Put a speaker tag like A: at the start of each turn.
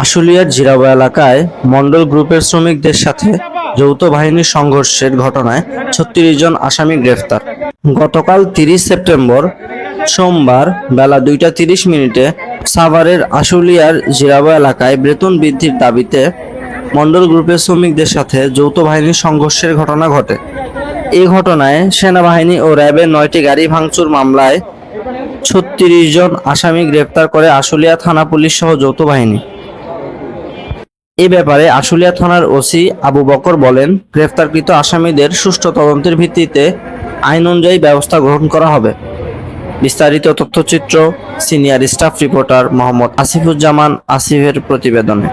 A: আশুলিয়ার জিরাবো এলাকায় মণ্ডল গ্রুপের শ্রমিকদের সাথে যৌথ বাহিনীর সংঘর্ষের ঘটনায় ৩৬ জন আসামি গ্রেফতার। গতকাল ৩০ সেপ্টেম্বর সোমবার বেলা ২টা ৩০ মিনিটে সাভারের আশুলিয়ার জিরাবো এলাকায় বেতন বৃদ্ধির দাবিতে মণ্ডল গ্রুপের শ্রমিকদের সাথে যৌথ বাহিনীর সংঘর্ষের ঘটনা ঘটে। এই ঘটনায় সেনাবাহিনী ও র্যাবের ৯টি গাড়ি ভাঙচুর মামলায় ৩৬ জন আসামি গ্রেফতার করে আশুলিয়া থানা পুলিশ সহ যৌথ বাহিনী। এ ব্যাপারে আশুলিয়া থানার ওসি আবু বকর বলেন, গ্রেফতারকৃত আসামিদের সুষ্ঠু তদন্তের ভিত্তিতে আইন অনুযায়ী ব্যবস্থা গ্রহণ করা হবে। বিস্তারিত তথ্যচিত্র senior staff reporter Mohammad Asifuzzaman আসিফের প্রতিবেদনে।